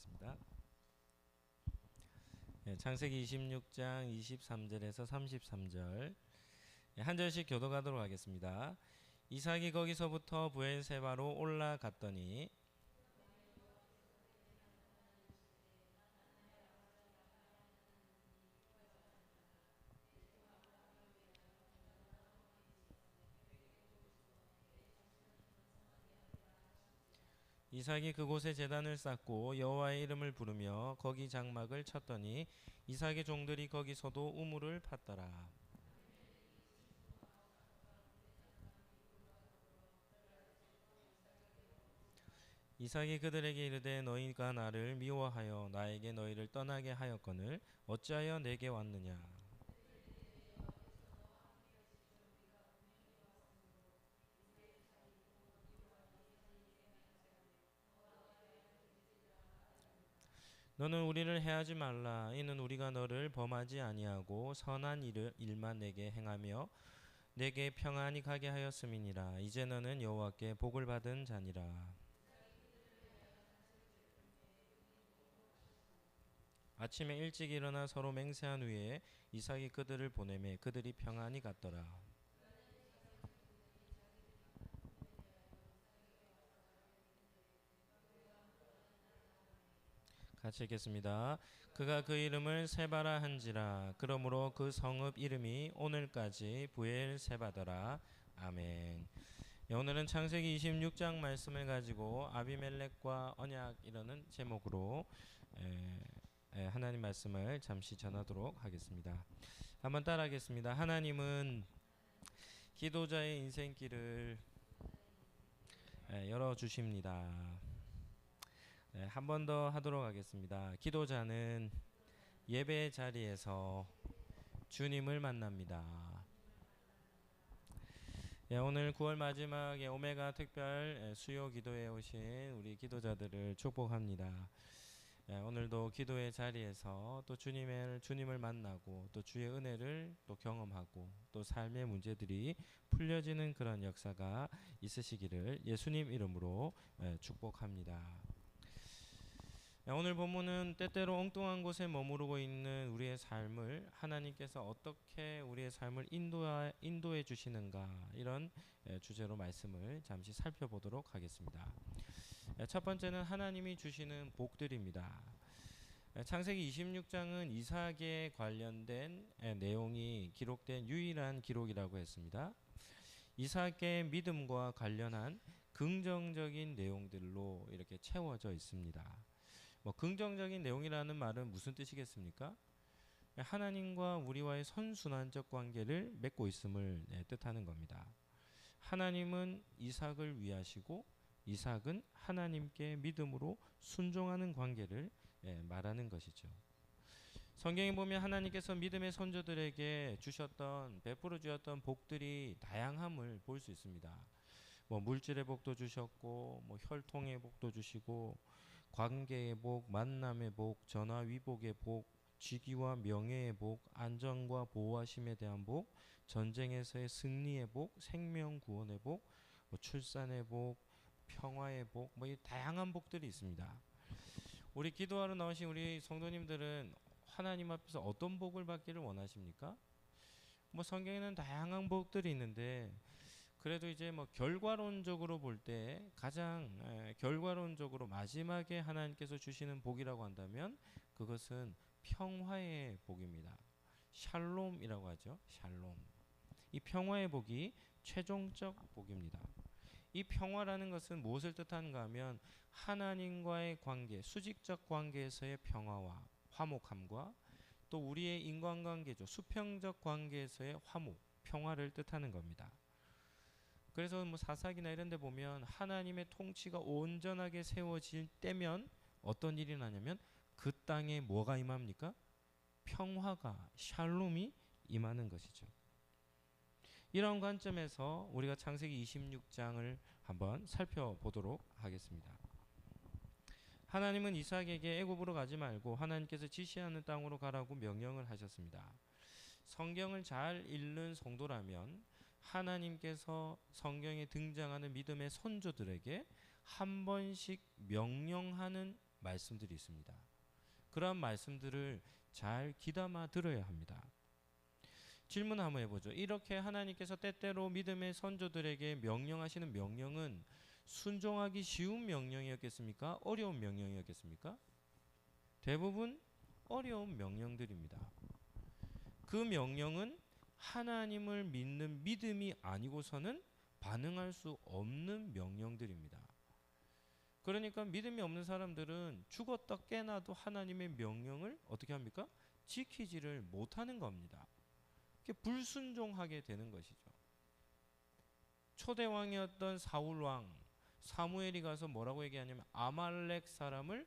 하겠습니다. 창세기 26장 23절에서 33절 한 절씩 교독하도록 하겠습니다. 이삭이 거기서부터 브엘세바로 올라갔더니 이삭이 그곳에 제단을 쌓고 여호와의 이름을 부르며 거기 장막을 쳤더니 이삭의 종들이 거기서도 우물을 팠더라. 이삭이 그들에게 이르되 너희가 나를 미워하여 나에게 너희를 떠나게 하였거늘 어찌하여 내게 왔느냐. 너는 우리를 해하지 말라. 이는 우리가 너를 범하지 아니하고 선한 일만 내게 행하며 내게 평안히 가게 하였음이니라. 이제 너는 여호와께 복을 받은 자니라. 아침에 일찍 일어나 서로 맹세한 후에 이삭이 그들을 보내매 그들이 평안히 갔더라. 같이 읽겠습니다. 그가 그 이름을 세바라 한지라. 그러므로 그 성읍 이름이 오늘까지 부엘세바더라. 아멘. 오늘은 창세기 26장 말씀을 가지고 아비멜렉과 언약이라는 제목으로 하나님 말씀을 잠시 전하도록 하겠습니다. 한번 따라하겠습니다. 하나님은 기도자의 인생길을 열어주십니다. 한 번 더 하도록 하겠습니다. 기도자는 예배 자리에서 주님을 만납니다. 오늘 9월 마지막에 오메가 특별 수요 기도에 오신 우리 기도자들을 축복합니다. 오늘도 기도의 자리에서 또 주님을 만나고 또 주의 은혜를 또 경험하고 또 삶의 문제들이 풀려지는 그런 역사가 있으시기를 예수님 이름으로 축복합니다. 오늘 본문은 때때로 엉뚱한 곳에 머무르고 있는 우리의 삶을 하나님께서 어떻게 우리의 삶을 인도해 주시는가, 이런 주제로 말씀을 잠시 살펴보도록 하겠습니다. 첫 번째는 하나님이 주시는 복들입니다. 창세기 26장은 이삭에 관련된 내용이 기록된 유일한 기록이라고 했습니다. 이삭의 믿음과 관련한 긍정적인 내용들로 이렇게 채워져 있습니다. 긍정적인 내용이라는 말은 무슨 뜻이겠습니까? 하나님과 우리와의 선순환적 관계를 맺고 있음을 뜻하는 겁니다. 하나님은 이삭을 위하시고 이삭은 하나님께 믿음으로 순종하는 관계를 말하는 것이죠. 성경에 보면 하나님께서 믿음의 선조들에게 베풀어 주셨던 복들이 다양함을 볼 수 있습니다. 물질의 복도 주셨고, 혈통의 복도 주시고, 관계의 복, 만남의 복, 전화위복의 복, 직위와 명예의 복, 안전과 보호하심에 대한 복, 전쟁에서의 승리의 복, 생명 구원의 복, 출산의 복, 평화의 복, 이 다양한 복들이 있습니다. 우리 기도하러 나오신 우리 성도님들은 하나님 앞에서 어떤 복을 받기를 원하십니까? 성경에는 다양한 복들이 있는데, 그래도 이제 결과론적으로 볼 때 가장 결과론적으로 마지막에 하나님께서 주시는 복이라고 한다면 그것은 평화의 복입니다. 샬롬이라고 하죠. 샬롬. 이 평화의 복이 최종적 복입니다. 이 평화라는 것은 무엇을 뜻하는가 하면 하나님과의 관계, 수직적 관계에서의 평화와 화목함과 또 우리의 인간관계죠. 수평적 관계에서의 화목, 평화를 뜻하는 겁니다. 그래서 사사기나 이런 데 보면 하나님의 통치가 온전하게 세워질 때면 어떤 일이 나냐면 그 땅에 뭐가 임합니까? 평화가, 샬롬이 임하는 것이죠. 이런 관점에서 우리가 창세기 26장을 한번 살펴보도록 하겠습니다. 하나님은 이삭에게 애굽으로 가지 말고 하나님께서 지시하는 땅으로 가라고 명령을 하셨습니다. 성경을 잘 읽는 성도라면 하나님께서 성경에 등장하는 믿음의 선조들에게 한 번씩 명령하는 말씀들이 있습니다. 그러한 말씀들을 잘 귀담아 들어야 합니다. 질문 한번 해보죠. 이렇게 하나님께서 때때로 믿음의 선조들에게 명령하시는 명령은 순종하기 쉬운 명령이었겠습니까? 어려운 명령이었겠습니까? 대부분 어려운 명령들입니다. 그 명령은 하나님을 믿는 믿음이 아니고서는 반응할 수 없는 명령들입니다. 그러니까 믿음이 없는 사람들은 죽었다 깨나도 하나님의 명령을 어떻게 합니까? 지키지를 못하는 겁니다. 불순종하게 되는 것이죠. 초대 왕이었던 사울 왕 사무엘이 가서 뭐라고 얘기하냐면 아말렉 사람을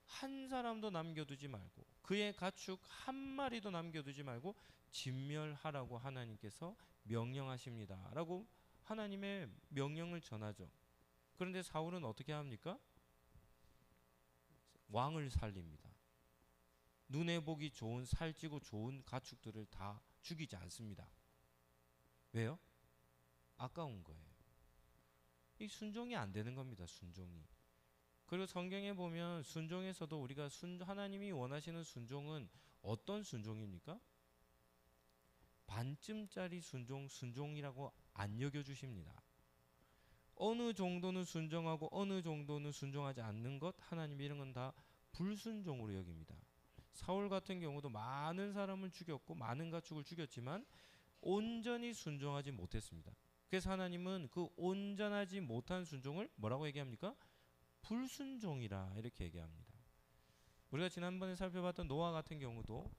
한 사람도 남겨두지 말고 그의 가축 한 마리도 남겨두지 말고 진멸하라고 하나님께서 명령하십니다 라고 하나님의 명령을 전하죠. 그런데 사울은 어떻게 합니까? 왕을 살립니다. 눈에 보기 좋은 살찌고 좋은 가축들을 다 죽이지 않습니다. 왜요? 아까운 거예요. 이 순종이 안 되는 겁니다. 순종이. 그리고 성경에 보면 순종에서도 우리가 하나님이 원하시는 순종은 어떤 순종입니까? 반쯤짜리 순종이라고 안 여겨주십니다. 어느 정도는 순종하고 어느 정도는 순종하지 않는 것, 하나님 이런 건 다 불순종으로 여깁니다. 사울 같은 경우도 많은 사람을 죽였고 많은 가축을 죽였지만 온전히 순종하지 못했습니다. 그래서 하나님은 그 온전하지 못한 순종을 뭐라고 얘기합니까? 불순종이라 이렇게 얘기합니다. 우리가 지난번에 살펴봤던 노아 같은 경우도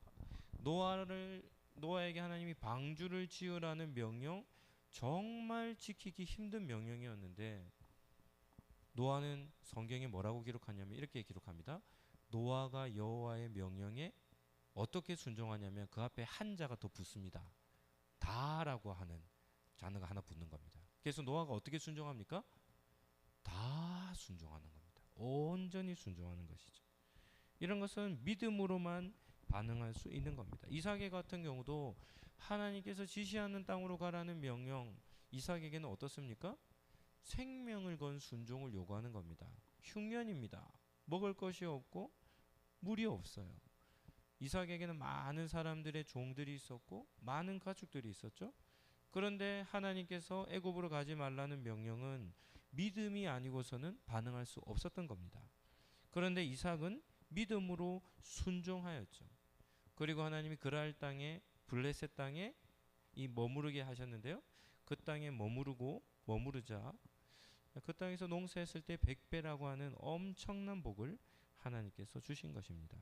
노아에게 하나님이 방주를 지으라는 명령, 정말 지키기 힘든 명령이었는데 노아는 성경에 뭐라고 기록하냐면 이렇게 기록합니다. 노아가 여호와의 명령에 어떻게 순종하냐면 그 앞에 한자가 더 붙습니다. 다라고 하는 단어가 하나 붙는 겁니다. 그래서 노아가 어떻게 순종합니까? 다 순종하는 겁니다. 온전히 순종하는 것이죠. 이런 것은 믿음으로만 반응할 수 있는 겁니다. 이삭의 같은 경우도 하나님께서 지시하는 땅으로 가라는 명령, 이삭에게는 어떻습니까? 생명을 건 순종을 요구하는 겁니다. 흉년입니다. 먹을 것이 없고 물이 없어요. 이삭에게는 많은 사람들의 종들이 있었고 많은 가축들이 있었죠. 그런데 하나님께서 애굽으로 가지 말라는 명령은 믿음이 아니고서는 반응할 수 없었던 겁니다. 그런데 이삭은 믿음으로 순종하였죠. 그리고 하나님이 그랄 땅에 블레셋 땅에 머무르게 하셨는데요. 그 땅에 머무르자 그 땅에서 농사했을 때 100배라고 하는 엄청난 복을 하나님께서 주신 것입니다.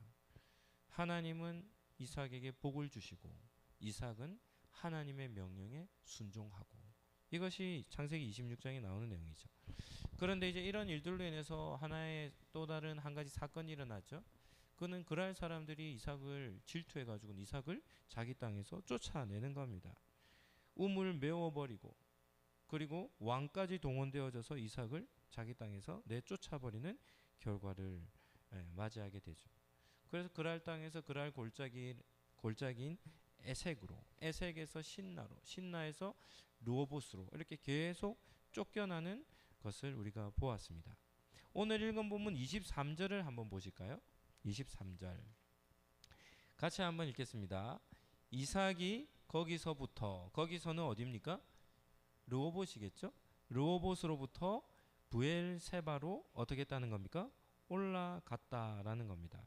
하나님은 이삭에게 복을 주시고 이삭은 하나님의 명령에 순종하고, 이것이 창세기 26장에 나오는 내용이죠. 그런데 이제 이런 일들로 인해서 하나의 또 다른 한 가지 사건이 일어났죠. 그는 그랄 사람들이 이삭을 질투해가지고 이삭을 자기 땅에서 쫓아내는 겁니다. 우물 메워버리고 그리고 왕까지 동원되어져서 이삭을 자기 땅에서 내쫓아버리는 결과를 맞이하게 되죠. 그래서 그랄 땅에서 그랄 골짜기인 에색에서 신나로, 신나에서 르호보스로 이렇게 계속 쫓겨나는 것을 우리가 보았습니다. 오늘 읽은 본문 23절을 한번 보실까요? 23절 같이 한번 읽겠습니다. 이삭이 거기서는 어디입니까? 르호봇이겠죠? 르호봇으로부터 브엘세바로 어떻게 했다는 겁니까? 올라갔다라는 겁니다.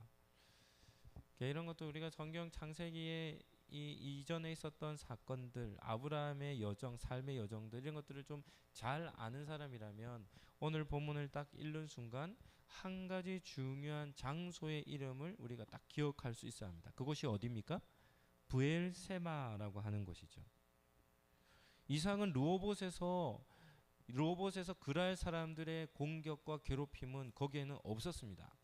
이런 것도 우리가 성경 창세기에 이전에 있었던 사건들, 아브라함의 여정, 삶의 여정들, 이런 것들을 좀 잘 아는 사람이라면 오늘 본문을 딱 읽는 순간 한 가지 중요한 장소의 이름을 우리가 딱 기억할 수 있어야 합니다. 그곳이 어디입니까? 브엘세바라고 하는 곳이죠. 이삭은 르호봇에서 그랄 사람들의 공격과 괴롭힘은 거기에는 없었습니다.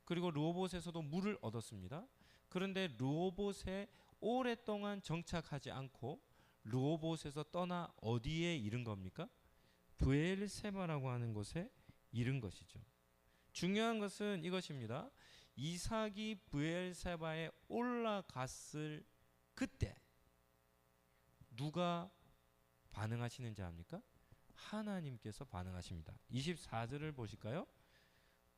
그리고 르호봇에서도 물을 얻었습니다. 그런데 르호봇에 오랫동안 정착하지 않고 르호봇에서 떠나 어디에 이른 겁니까? 브엘세바라고 하는 곳에 이른 것이죠. 중요한 것은 이것입니다. 이삭이 브엘세바에 올라갔을 그때 누가 반응하시는지 압니까? 하나님께서 반응하십니다. 24절을 보실까요?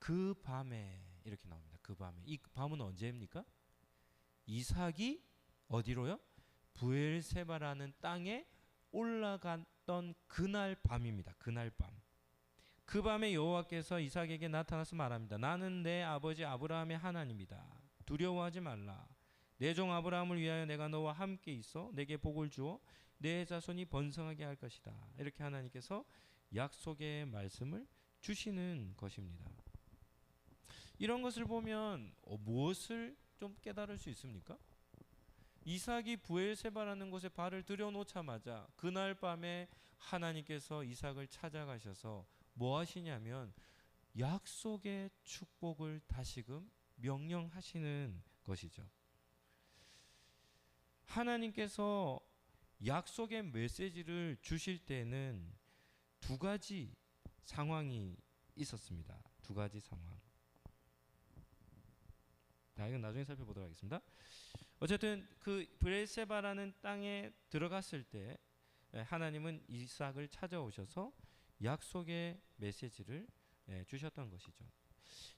그 밤에 이렇게 나옵니다. 그 밤에. 이 밤은 언제입니까? 이삭이 어디로요? 브엘세바라는 땅에 올라갔던 그날 밤입니다. 그날 밤. 그 밤에 여호와께서 이삭에게 나타나서 말합니다. 나는 내 아버지 아브라함의 하나님이다. 두려워하지 말라. 내 종 아브라함을 위하여 내가 너와 함께 있어 내게 복을 주어 내 자손이 번성하게 할 것이다. 이렇게 하나님께서 약속의 말씀을 주시는 것입니다. 이런 것을 보면 무엇을 좀 깨달을 수 있습니까? 이삭이 브엘세바라는 곳에 발을 들여놓자마자 그날 밤에 하나님께서 이삭을 찾아가셔서 뭐 하시냐면 약속의 축복을 다시금 명령하시는 것이죠. 하나님께서 약속의 메시지를 주실 때는 두 가지 상황이 있었습니다. 두 가지 상황. 자, 이건 나중에 살펴보도록 하겠습니다. 어쨌든 그 브엘세바라는 땅에 들어갔을 때 하나님은 이삭을 찾아오셔서 약속의 메시지를 주셨던 것이죠.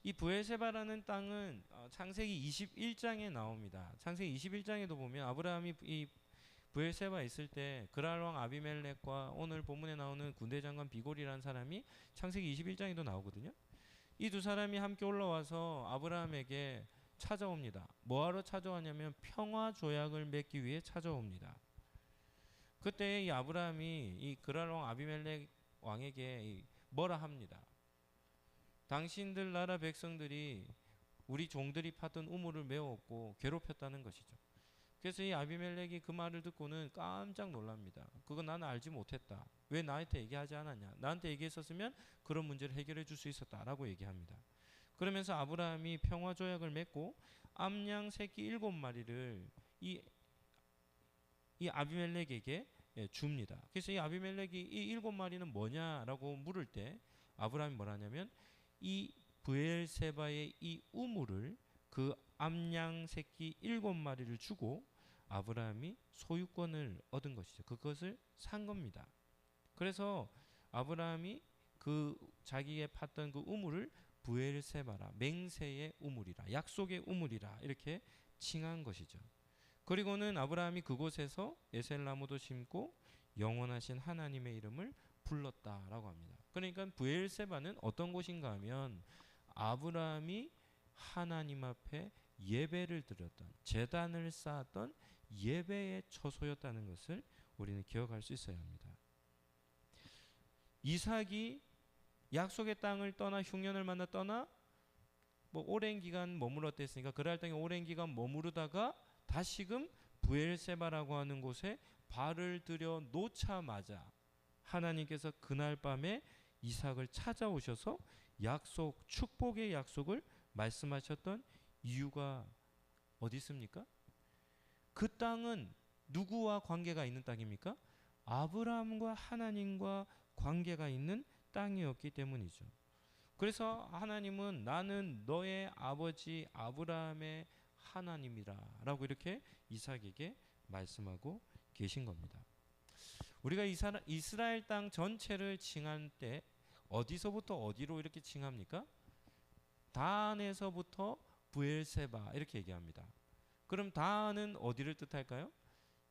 이 브엘세바라는 땅은 창세기 21장에 나옵니다. 창세기 21장에도 보면 아브라함이 이 브엘세바에 있을 때 그랄 왕 아비멜렉과 오늘 본문에 나오는 군대 장관 비골이라는 사람이 창세기 21장에도 나오거든요. 이 두 사람이 함께 올라와서 아브라함에게 찾아옵니다. 뭐하러 찾아왔냐면 평화 조약을 맺기 위해 찾아옵니다. 그때 이 아브라함이 이 그랄 왕 아비멜렉 왕에게 뭐라 합니다. 당신들 나라 백성들이 우리 종들이 파던 우물을 메웠고 괴롭혔다는 것이죠. 그래서 이 아비멜렉이 그 말을 듣고는 깜짝 놀랍니다. 그거 나는 알지 못했다. 왜 나한테 얘기하지 않았냐. 나한테 얘기했었으면 그런 문제를 해결해 줄 수 있었다라고 얘기합니다. 그러면서 아브라함이 평화조약을 맺고 암양 새끼 7마리를 이 아비멜렉에게 줍니다. 그래서 이 아비멜렉이 이 7마리는 뭐냐라고 물을 때 아브라함이 뭐라냐면 이 브엘세바의 이 우물을 그 암양 새끼 7마리를 주고 아브라함이 소유권을 얻은 것이죠. 그것을 산 겁니다. 그래서 아브라함이 그 자기의 팠던 그 우물을 브엘세바라, 맹세의 우물이라, 약속의 우물이라 이렇게 칭한 것이죠. 그리고는 아브라함이 그곳에서 에셀나무도 심고 영원하신 하나님의 이름을 불렀다라고 합니다. 그러니까 브엘세바는 어떤 곳인가 하면 아브라함이 하나님 앞에 예배를 드렸던, 제단을 쌓았던 예배의 처소였다는 것을 우리는 기억할 수 있어야 합니다. 이삭이 약속의 땅을 떠나 흉년을 만나 떠나 뭐 오랜 기간 머물렀다 했으니까 그랄 땅에 오랜 기간 머무르다가 다시금 브엘세바라고 하는 곳에 발을 들여 놓자마자 하나님께서 그날 밤에 이삭을 찾아오셔서 약속, 축복의 약속을 말씀하셨던 이유가 어디 있습니까? 그 땅은 누구와 관계가 있는 땅입니까? 아브라함과 하나님과 관계가 있는 땅이었기 때문이죠. 그래서 하나님은 나는 너의 아버지 아브라함의 하나님이라 라고 이렇게 이삭에게 말씀하고 계신 겁니다. 우리가 이스라엘 땅 전체를 칭할 때 어디서부터 어디로 이렇게 칭합니까? 단에서부터 브엘세바 이렇게 얘기합니다. 그럼 단은 어디를 뜻할까요?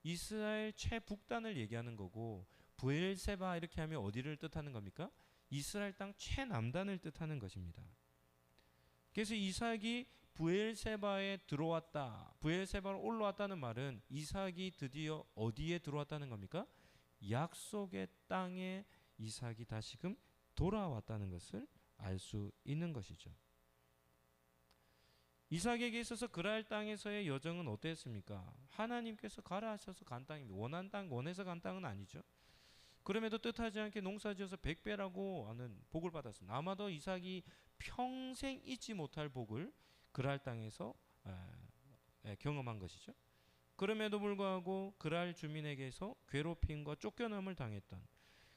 이스라엘 최북단을 얘기하는 거고 브엘세바 이렇게 하면 어디를 뜻하는 겁니까? 이스라엘 땅 최남단을 뜻하는 것입니다. 그래서 이삭이 브엘세바에 들어왔다, 브엘세바로 올라왔다는 말은 이삭이 드디어 어디에 들어왔다는 겁니까? 약속의 땅에 이삭이 다시금 돌아왔다는 것을 알 수 있는 것이죠. 이삭에게 있어서 그랄 땅에서의 여정은 어땠습니까? 하나님께서 가라 하셔서 간 땅입니다. 원한 땅, 원해서 간 땅은 아니죠. 그럼에도 뜻하지 않게 농사지어서 100배라고 하는 복을 받았습니다. 아마도 이삭이 평생 잊지 못할 복을 그랄 땅에서 경험한 것이죠. 그럼에도 불구하고 그랄 주민에게서 괴롭힘과 쫓겨남을 당했던,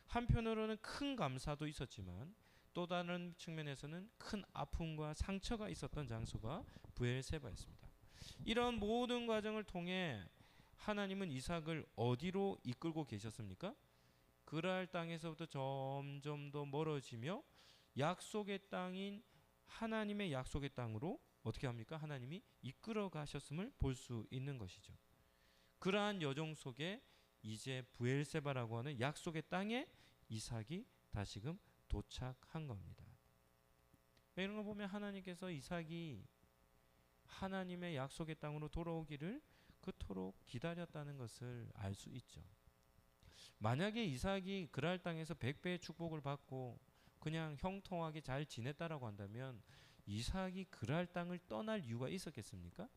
한편으로는 큰 감사도 있었지만 또 다른 측면에서는 큰 아픔과 상처가 있었던 장소가 브엘세바였습니다. 이런 모든 과정을 통해 하나님은 이삭을 어디로 이끌고 계셨습니까? 그랄 땅에서부터 점점 더 멀어지며 약속의 땅인 하나님의 약속의 땅으로 어떻게 합니까? 하나님이 이끌어 가셨음을 볼 수 있는 것이죠. 그러한 여정 속에 이제 브엘세바라고 하는 약속의 땅에 이삭이 다시금 도착한 겁니다. 이런 거 보면 하나님께서 이삭이 하나님의 약속의 땅으로 돌아오기를 그토록 기다렸다는 것을 알 수 있죠. 만약에 이삭이 그랄 땅에서 100배의 축복을 받고 그냥 형통하게 잘 지냈다라고 한다면 이삭이 그랄 땅을 떠날 이유가 있었겠습니까?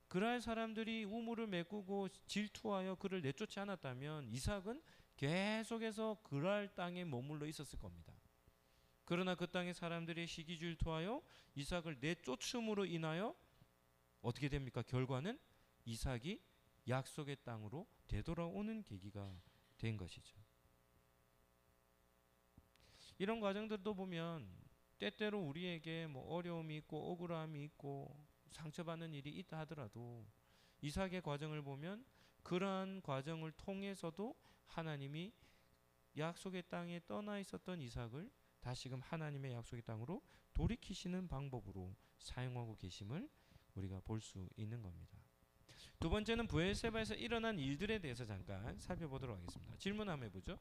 그랄 사람들이 우물을 메꾸고 질투하여 그를 내쫓지 않았다면 이삭은 계속해서 그랄 땅에 머물러 있었을 겁니다. 그러나 그 땅의 사람들이 시기 질투하여 이삭을 내쫓음으로 인하여 어떻게 됩니까? 결과는 이삭이 약속의 땅으로 되돌아오는 계기가 된 것이죠. 이런 과정들도 보면 때때로 우리에게 뭐 어려움이 있고 억울함이 있고 상처받는 일이 있다 하더라도 이삭의 과정을 보면 그러한 과정을 통해서도 하나님이 약속의 땅에 떠나 있었던 이삭을 다시금 하나님의 약속의 땅으로 돌이키시는 방법으로 사용하고 계심을 우리가 볼 수 있는 겁니다. 두 번째는 브엘세바에서 일어난 일들에 대해서 잠깐 살펴보도록 하겠습니다. 질문 한번 해보죠.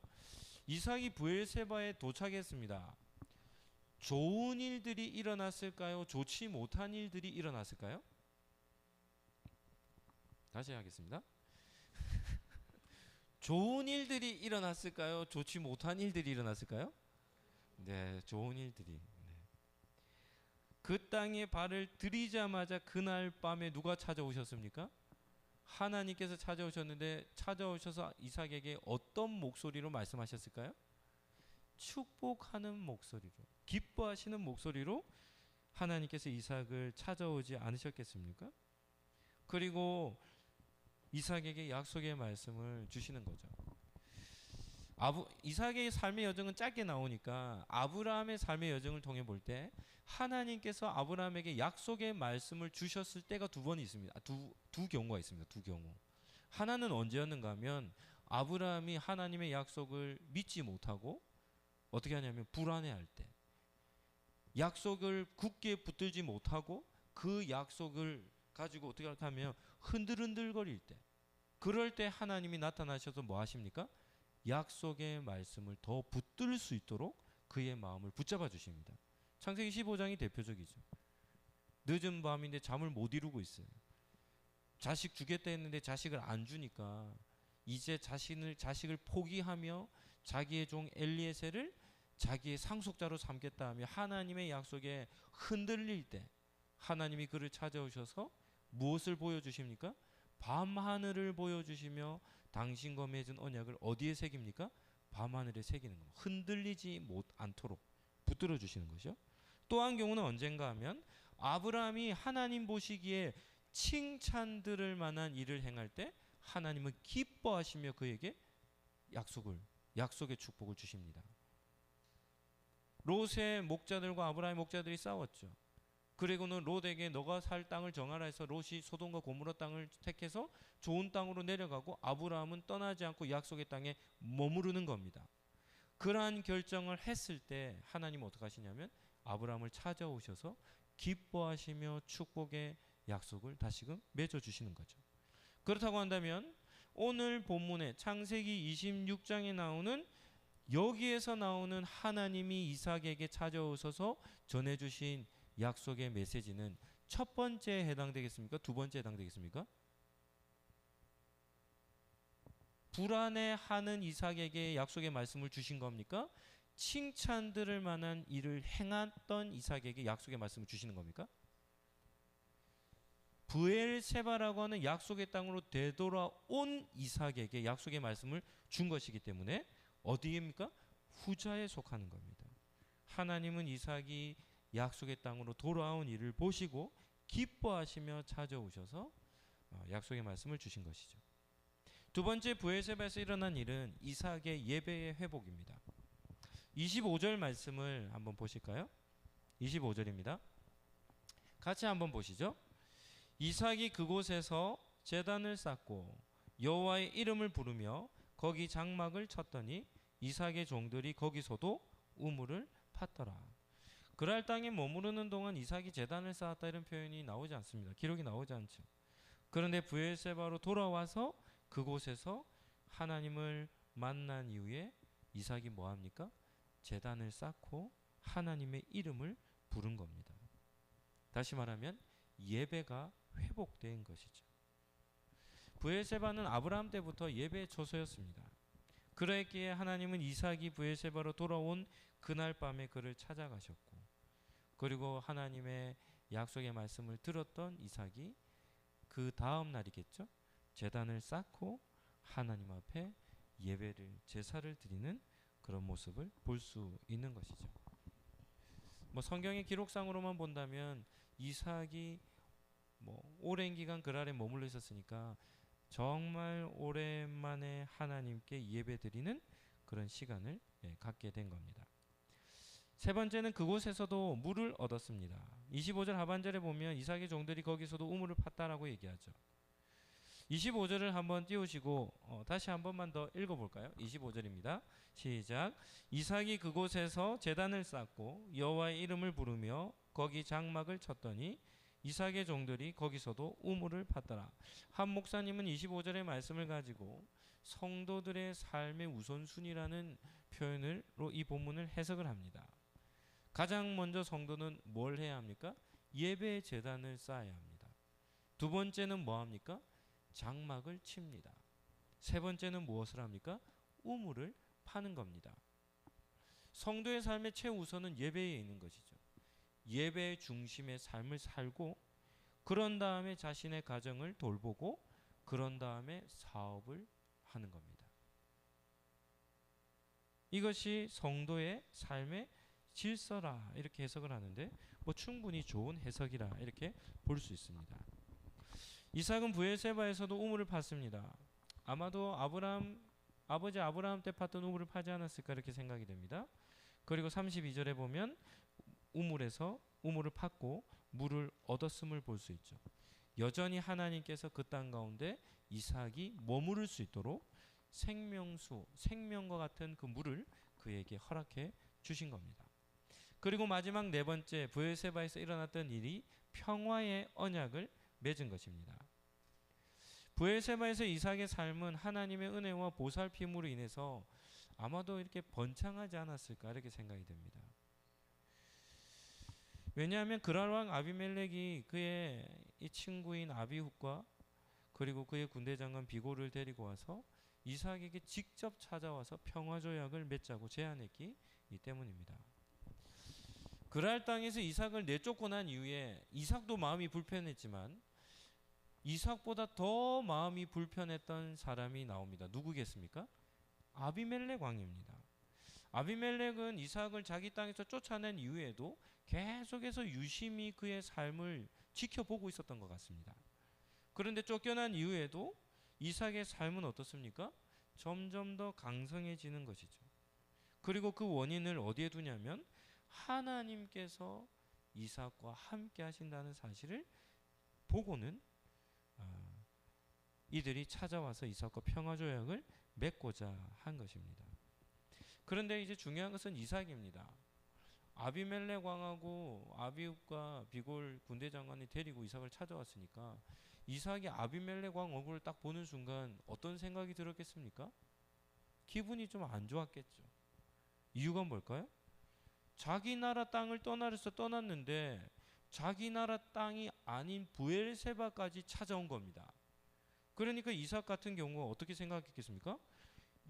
이삭이 브엘세바에 도착했습니다. 좋은 일들이 일어났을까요? 좋지 못한 일들이 일어났을까요? 다시 하겠습니다. 좋은 일들이 일어났을까요? 좋지 못한 일들이 일어났을까요? 네, 좋은 일들이. 네. 그 땅에 발을 들이자마자 그날 밤에 누가 찾아오셨습니까? 하나님께서 찾아오셨는데 찾아오셔서 이삭에게 어떤 목소리로 말씀하셨을까요? 축복하는 목소리로, 기뻐하시는 목소리로 하나님께서 이삭을 찾아오지 않으셨겠습니까? 그리고 이삭에게 약속의 말씀을 주시는 거죠. 이삭의 삶의 여정은 짧게 나오니까 아브라함의 삶의 여정을 통해 볼 때 하나님께서 아브라함에게 약속의 말씀을 주셨을 때가 두 번 있습니다. 두 경우가 있습니다. 두 경우. 하나는 언제였는가 하면 아브라함이 하나님의 약속을 믿지 못하고 어떻게 하냐면 불안해할 때, 약속을 굳게 붙들지 못하고 그 약속을 가지고 어떻게 하면 흔들흔들거릴 때, 그럴 때 하나님이 나타나셔서 뭐 하십니까? 약속의 말씀을 더 붙들 수 있도록 그의 마음을 붙잡아 주십니다. 창세기 15장이 대표적이죠. 늦은 밤인데 잠을 못 이루고 있어요. 자식 주겠다 했는데 자식을 안 주니까 이제 자식을 포기하며 자기의 종 엘리에셀을 자기의 상속자로 삼겠다 하며 하나님의 약속에 흔들릴 때 하나님이 그를 찾아오셔서 무엇을 보여주십니까? 밤하늘을 보여주시며 당신과 맺은 언약을 어디에 새깁니까? 밤하늘에 새기는 겁니다. 흔들리지 않도록 붙들어 주시는 것이죠. 또 한 경우는 언젠가 하면 아브라함이 하나님 보시기에 칭찬 들을 만한 일을 행할 때 하나님은 기뻐하시며 그에게 약속의 축복을 주십니다. 롯의 목자들과 아브라함의 목자들이 싸웠죠. 그리고는 롯에게 너가 살 땅을 정하라 해서 롯이 소돔과 고모라 땅을 택해서 좋은 땅으로 내려가고 아브라함은 떠나지 않고 약속의 땅에 머무르는 겁니다. 그러한 결정을 했을 때 하나님은 어떻게 하시냐면 아브라함을 찾아오셔서 기뻐하시며 축복의 약속을 다시금 맺어주시는 거죠. 그렇다고 한다면 오늘 본문의 창세기 26장에 나오는 여기에서 나오는 하나님이 이삭에게 찾아오셔서 전해주신 약속의 메시지는 첫 번째에 해당되겠습니까? 두 번째에 해당되겠습니까? 불안해하는 이삭에게 약속의 말씀을 주신 겁니까? 칭찬 들을 만한 일을 행했던 이삭에게 약속의 말씀을 주시는 겁니까? 브엘세바라고 하는 약속의 땅으로 되돌아온 이삭에게 약속의 말씀을 준 것이기 때문에 어디입니까? 후자에 속하는 겁니다. 하나님은 이삭이 약속의 땅으로 돌아온 일을 보시고 기뻐하시며 찾아오셔서 약속의 말씀을 주신 것이죠. 두 번째 브엘세바에서 일어난 일은 이삭의 예배의 회복입니다. 25절 말씀을 한번 보실까요? 25절입니다. 같이 한번 보시죠. 이삭이 그곳에서 제단을 쌓고 여호와의 이름을 부르며 거기 장막을 쳤더니 이삭의 종들이 거기서도 우물을 팠더라. 그랄 땅에 머무르는 동안 이삭이 제단을 쌓았다 이런 표현이 나오지 않습니다. 기록이 나오지 않죠. 그런데 브엘세바로 돌아와서 그곳에서 하나님을 만난 이후에 이삭이 뭐합니까? 제단을 쌓고 하나님의 이름을 부른 겁니다. 다시 말하면 예배가 회복된 것이죠. 브엘세바는 아브라함 때부터 예배의 처소였습니다. 그랬기에 하나님은 이삭이 브엘세바로 돌아온 그날 밤에 그를 찾아가셨고, 그리고 하나님의 약속의 말씀을 들었던 이삭이 그 다음 날이겠죠. 제단을 쌓고 하나님 앞에 예배를 제사를 드리는 그런 모습을 볼 수 있는 것이죠. 뭐 성경의 기록상으로만 본다면 이삭이 뭐 오랜 기간 그 아래 머물러 있었으니까 정말 오랜만에 하나님께 예배드리는 그런 시간을 갖게 된 겁니다. 세 번째는 그곳에서도 물을 얻었습니다. 25절 하반절에 보면 이삭의 종들이 거기서도 우물을 팠다라고 얘기하죠. 25절을 한번 띄우시고 다시 한 번만 더 읽어볼까요? 25절입니다. 시작. 이삭이 그곳에서 제단을 쌓고 여호와의 이름을 부르며 거기 장막을 쳤더니 이삭의 종들이 거기서도 우물을 팠더라. 한 목사님은 25절의 말씀을 가지고 성도들의 삶의 우선순위라는 표현으로 이 본문을 해석을 합니다. 가장 먼저 성도는 뭘 해야 합니까? 예배의 제단을 쌓아야 합니다. 두 번째는 뭐 합니까? 장막을 칩니다. 세 번째는 무엇을 합니까? 우물을 파는 겁니다. 성도의 삶의 최우선은 예배에 있는 것이죠. 예배의 중심의 삶을 살고, 그런 다음에 자신의 가정을 돌보고, 그런 다음에 사업을 하는 겁니다. 이것이 성도의 삶의 질서라 이렇게 해석을 하는데 뭐 충분히 좋은 해석이라 이렇게 볼 수 있습니다. 이삭은 브엘세바에서도 우물을 팠습니다. 아마도 아버지 아브라함 때 팠던 우물을 파지 않았을까 이렇게 생각이 됩니다. 그리고 32절에 보면 우물에서 우물을 팠고 물을 얻었음을 볼 수 있죠. 여전히 하나님께서 그 땅 가운데 이삭이 머무를 수 있도록 생명수, 생명과 같은 그 물을 그에게 허락해 주신 겁니다. 그리고 마지막 네 번째, 브엘세바에서 일어났던 일이 평화의 언약을 맺은 것입니다. 브엘세바에서 이삭의 삶은 하나님의 은혜와 보살핌으로 인해서 아마도 이렇게 번창하지 않았을까 이렇게 생각이 됩니다. 왜냐하면 그랄 왕 아비멜렉이 그의 이 친구인 아비훗과 그리고 그의 군대 장관 비골을 데리고 와서 이삭에게 직접 찾아와서 평화조약을 맺자고 제안했기 때문입니다. 그랄 땅에서 이삭을 내쫓고 난 이후에 이삭도 마음이 불편했지만 이삭보다 더 마음이 불편했던 사람이 나옵니다. 누구겠습니까? 아비멜렉 왕입니다. 아비멜렉은 이삭을 자기 땅에서 쫓아낸 이후에도 계속해서 유심히 그의 삶을 지켜보고 있었던 것 같습니다. 그런데 쫓겨난 이후에도 이삭의 삶은 어떻습니까? 점점 더 강성해지는 것이죠. 그리고 그 원인을 어디에 두냐면 하나님께서 이삭과 함께 하신다는 사실을 보고는 이들이 찾아와서 이삭과 평화조약을 맺고자 한 것입니다. 그런데 이제 중요한 것은 이삭입니다. 아비멜렉 왕하고 아비훗과 비골 군대 장관이 데리고 이삭을 찾아왔으니까 이삭이 아비멜렉 왕 얼굴을 딱 보는 순간 어떤 생각이 들었겠습니까? 기분이 좀 안 좋았겠죠. 이유가 뭘까요? 자기 나라 땅을 떠났는데 자기 나라 땅이 아닌 브엘세바까지 찾아온 겁니다. 그러니까 이삭 같은 경우가 어떻게 생각했겠습니까?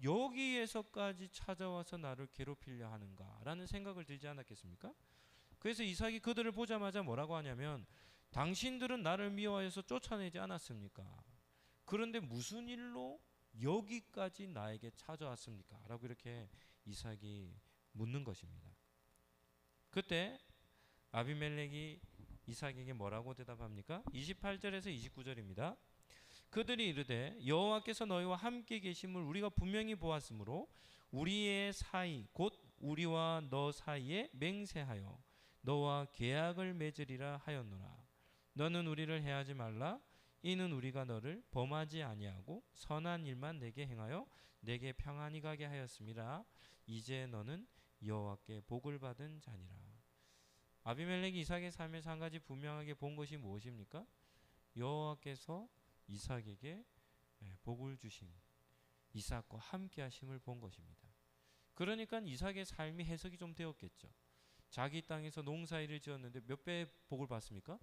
여기에서까지 찾아와서 나를 괴롭히려 하는가라는 생각을 들지 않았겠습니까? 그래서 이삭이 그들을 보자마자 뭐라고 하냐면 당신들은 나를 미워해서 쫓아내지 않았습니까? 그런데 무슨 일로 여기까지 나에게 찾아왔습니까? 라고 이렇게 이삭이 묻는 것입니다. 그때 아비멜렉이 이삭에게 뭐라고 대답합니까? 28절에서 29절입니다. 그들이 이르되 여호와께서 너희와 함께 계심을 우리가 분명히 보았으므로 우리의 사이 곧 우리와 너 사이에 맹세하여 너와 계약을 맺으리라 하였노라. 너는 우리를 해하지 말라. 이는 우리가 너를 범하지 아니하고 선한 일만 내게 행하여 내게 평안히 가게 하였음이라. 이제 너는 여호와께 복을 받은 자니라. 아비멜렉이 이삭의 삶에서 한 가지 분명하게 본 것이 무엇입니까? 여호와께서 이삭에게 복을 주신, 이삭과 함께 하심을 본 것입니다. 그러니까 이삭의 삶이 해석이 좀 되었겠죠. 자기 땅에서 농사일을 지었는데 몇 배의 복을 받습니까?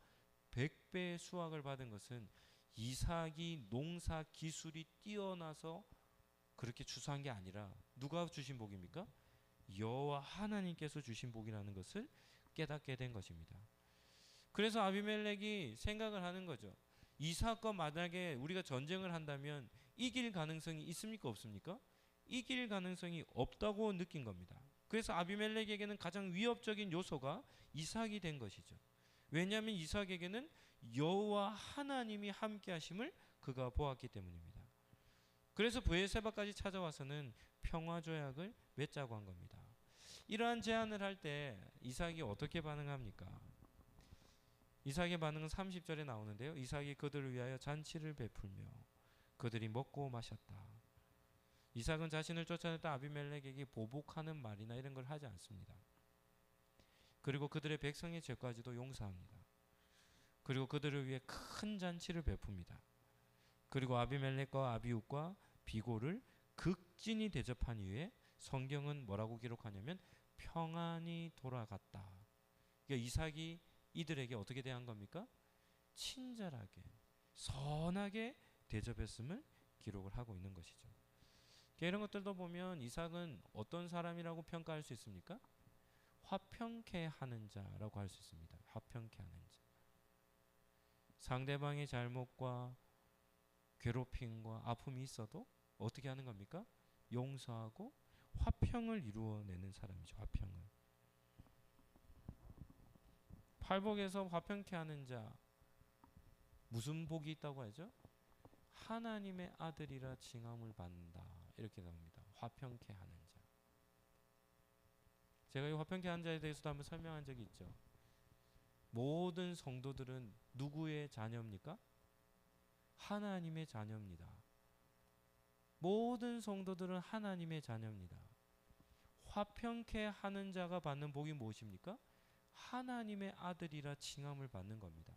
100배의 수확을 받은 것은 이삭이 농사 기술이 뛰어나서 그렇게 추수한 게 아니라 누가 주신 복입니까? 여호와 하나님께서 주신 복이라는 것을 깨닫게 된 것입니다. 그래서 아비멜렉이 생각을 하는 거죠. 이삭과 만약에 우리가 전쟁을 한다면 이길 가능성이 있습니까? 없습니까? 이길 가능성이 없다고 느낀 겁니다. 그래서 아비멜렉에게는 가장 위협적인 요소가 이삭이 된 것이죠. 왜냐하면 이삭에게는 여호와 하나님이 함께 하심을 그가 보았기 때문입니다. 그래서 브엘세바까지 찾아와서는 평화 조약을 맺자고 한 겁니다. 이러한 제안을 할 때 이삭이 어떻게 반응합니까? 이삭의 반응은 30절에 나오는데요. 이삭이 그들을 위하여 잔치를 베풀며 그들이 먹고 마셨다. 이삭은 자신을 쫓아냈던 아비멜렉에게 보복하는 말이나 이런 걸 하지 않습니다. 그리고 그들의 백성의 죄까지도 용서합니다. 그리고 그들을 위해 큰 잔치를 베풉니다. 그리고 아비멜렉과 아비웃과 비고를 극진히 대접한 이후에 성경은 뭐라고 기록하냐면 평안히 돌아갔다. 그러니까 이삭이 이들에게 어떻게 대한 겁니까? 친절하게, 선하게 대접했음을 기록을 하고 있는 것이죠. 이런 것들도 보면 이삭은 어떤 사람이라고 평가할 수 있습니까? 화평케 하는 자라고 할 수 있습니다. 화평케 하는 자. 상대방의 잘못과 괴롭힘과 아픔이 있어도 어떻게 하는 겁니까? 용서하고 화평을 이루어내는 사람이죠. 화평을. 팔복에서 화평케 하는 자, 무슨 복이 있다고 하죠? 하나님의 아들이라 칭함을 받는다. 이렇게 나옵니다. 화평케 하는 자. 제가 이 화평케 하는 자에 대해서도 한번 설명한 적이 있죠. 모든 성도들은 누구의 자녀입니까? 하나님의 자녀입니다. 모든 성도들은 하나님의 자녀입니다. 화평케 하는 자가 받는 복이 무엇입니까? 하나님의 아들이라 칭함을 받는 겁니다.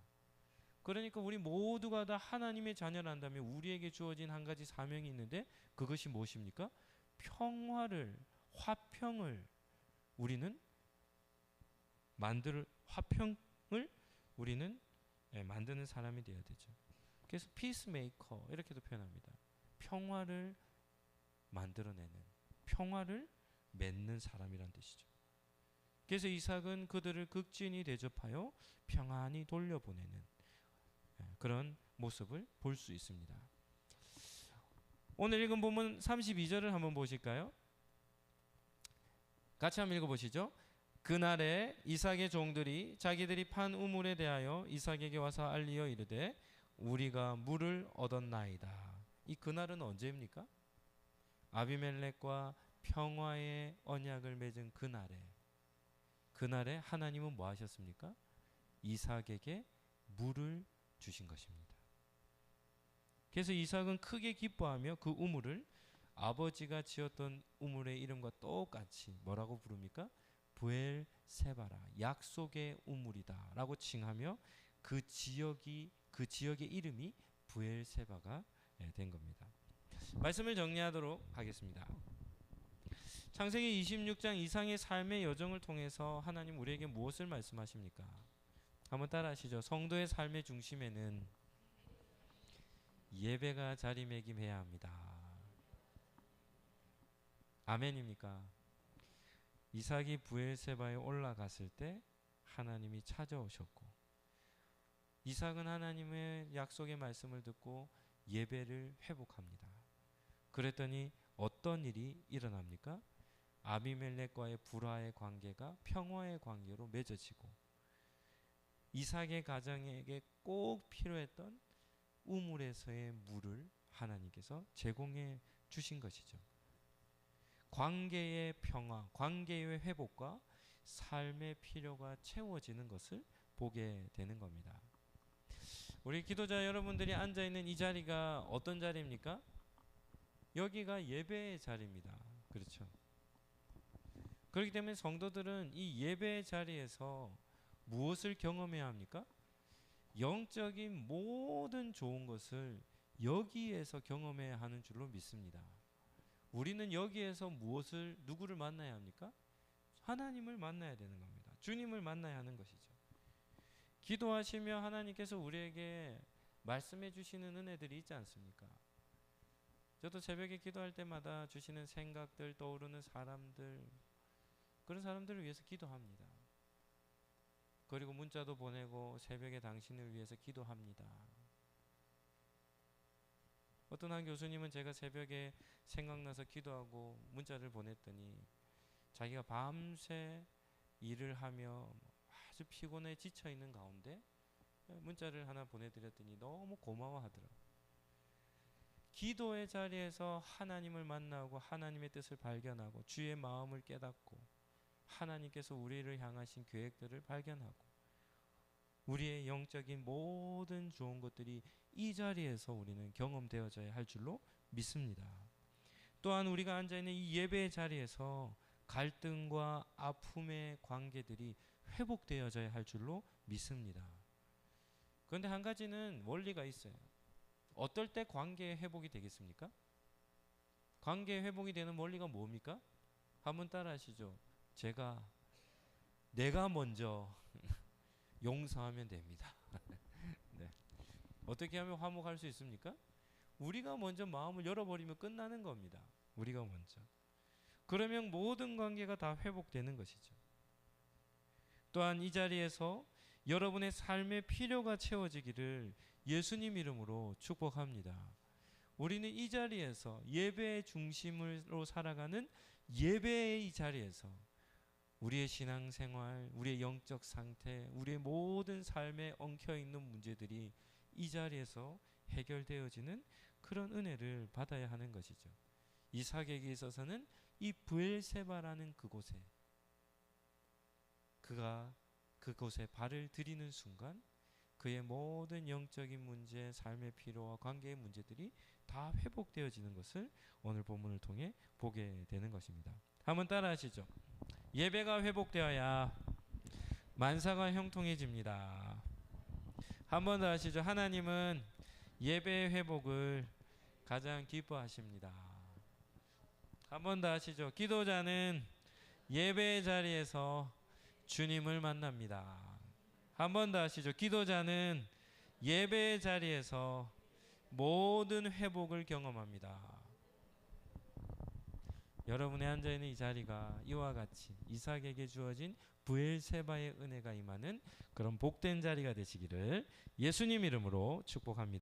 그러니까 우리 모두가 다 하나님의 자녀란다면 우리에게 주어진 한 가지 사명이 있는데 그것이 무엇입니까? 평화를, 화평을 우리는 화평을 우리는 만드는 사람이 되어야 되죠. 그래서 피스메이커 이렇게도 표현합니다. 평화를 만들어내는, 평화를 맺는 사람이란 뜻이죠. 그래서 이삭은 그들을 극진히 대접하여 평안히 돌려보내는 그런 모습을 볼 수 있습니다. 오늘 읽은 본문 32절을 한번 보실까요? 같이 한번 읽어보시죠. 그날에 이삭의 종들이 자기들이 판 우물에 대하여 이삭에게 와서 알리어 이르되 우리가 물을 얻었나이다. 이 그날은 언제입니까? 아비멜렉과 평화의 언약을 맺은 그날에 하나님은 뭐 하셨습니까? 이삭에게 물을 주신 것입니다. 그래서 이삭은 크게 기뻐하며 그 우물을 아버지가 지었던 우물의 이름과 똑같이 뭐라고 부릅니까? 브엘세바라, 약속의 우물이다 라고 칭하며 그 지역의 이름이 브엘세바가 된 겁니다. 말씀을 정리하도록 하겠습니다. 창세기 26장 이상의 삶의 여정을 통해서 하나님 우리에게 무엇을 말씀하십니까? 한번 따라하시죠. 성도의 삶의 중심에는 예배가 자리매김해야 합니다. 아멘입니까? 이삭이 브엘세바에 올라갔을 때 하나님이 찾아오셨고 이삭은 하나님의 약속의 말씀을 듣고 예배를 회복합니다. 그랬더니 어떤 일이 일어납니까? 아비멜렉과의 불화의 관계가 평화의 관계로 맺어지고 이삭의 가정에게 꼭 필요했던 우물에서의 물을 하나님께서 제공해 주신 것이죠. 관계의 평화, 관계의 회복과 삶의 필요가 채워지는 것을 보게 되는 겁니다. 우리 기도자 여러분들이 앉아있는 이 자리가 어떤 자리입니까? 여기가 예배의 자리입니다. 그렇죠? 그렇기 때문에 성도들은 이 예배 자리에서 무엇을 경험해야 합니까? 영적인 모든 좋은 것을 여기에서 경험해야 하는 줄로 믿습니다. 우리는 여기에서 누구를 만나야 합니까? 하나님을 만나야 되는 겁니다. 주님을 만나야 하는 것이죠. 기도하시며 하나님께서 우리에게 말씀해 주시는 은혜들이 있지 않습니까? 저도 새벽에 기도할 때마다 주시는 생각들, 떠오르는 사람들, 그런 사람들을 위해서 기도합니다. 그리고 문자도 보내고 새벽에 당신을 위해서 기도합니다. 어떤 한 교수님은 제가 새벽에 생각나서 기도하고 문자를 보냈더니 자기가 밤새 일을 하며 아주 피곤해 지쳐 있는 가운데 문자를 하나 보내드렸더니 너무 고마워하더라고요. 기도의 자리에서 하나님을 만나고 하나님의 뜻을 발견하고 주의 마음을 깨닫고 하나님께서 우리를 향하신 계획들을 발견하고 우리의 영적인 모든 좋은 것들이 이 자리에서 우리는 경험되어져야 할 줄로 믿습니다. 또한 우리가 앉아있는 이 예배의 자리에서 갈등과 아픔의 관계들이 회복되어져야 할 줄로 믿습니다. 그런데 한 가지는 원리가 있어요. 어떨 때 관계의 회복이 되겠습니까? 관계의 회복이 되는 원리가 뭡니까? 한번 따라 하시죠. 내가 먼저 용서하면 됩니다. 네. 어떻게 하면 화목할 수 있습니까? 우리가 먼저 마음을 열어버리면 끝나는 겁니다. 우리가 먼저. 그러면 모든 관계가 다 회복되는 것이죠. 또한 이 자리에서 여러분의 삶의 필요가 채워지기를 예수님 이름으로 축복합니다. 우리는 이 자리에서 예배의 중심으로 살아가는 예배의 이 자리에서 우리의 신앙생활, 우리의 영적 상태, 우리의 모든 삶에 엉켜있는 문제들이 이 자리에서 해결되어지는 그런 은혜를 받아야 하는 것이죠. 이삭에게 있어서는 이 브엘세바라는 그가 그곳에 발을 들이는 순간 그의 모든 영적인 문제, 삶의 필요와 관계의 문제들이 다 회복되어지는 것을 오늘 본문을 통해 보게 되는 것입니다. 한번 따라 하시죠. 예배가 회복되어야 만사가 형통해집니다. 한 번 더 하시죠. 하나님은 예배의 회복을 가장 기뻐하십니다. 한 번 더 하시죠. 기도자는 예배의 자리에서 주님을 만납니다. 한 번 더 하시죠. 기도자는 예배의 자리에서 모든 회복을 경험합니다. 여러분의 앉아있는 이 자리가 이와 같이 이삭에게 주어진 브엘세바의 은혜가 임하는 그런 복된 자리가 되시기를 예수님 이름으로 축복합니다.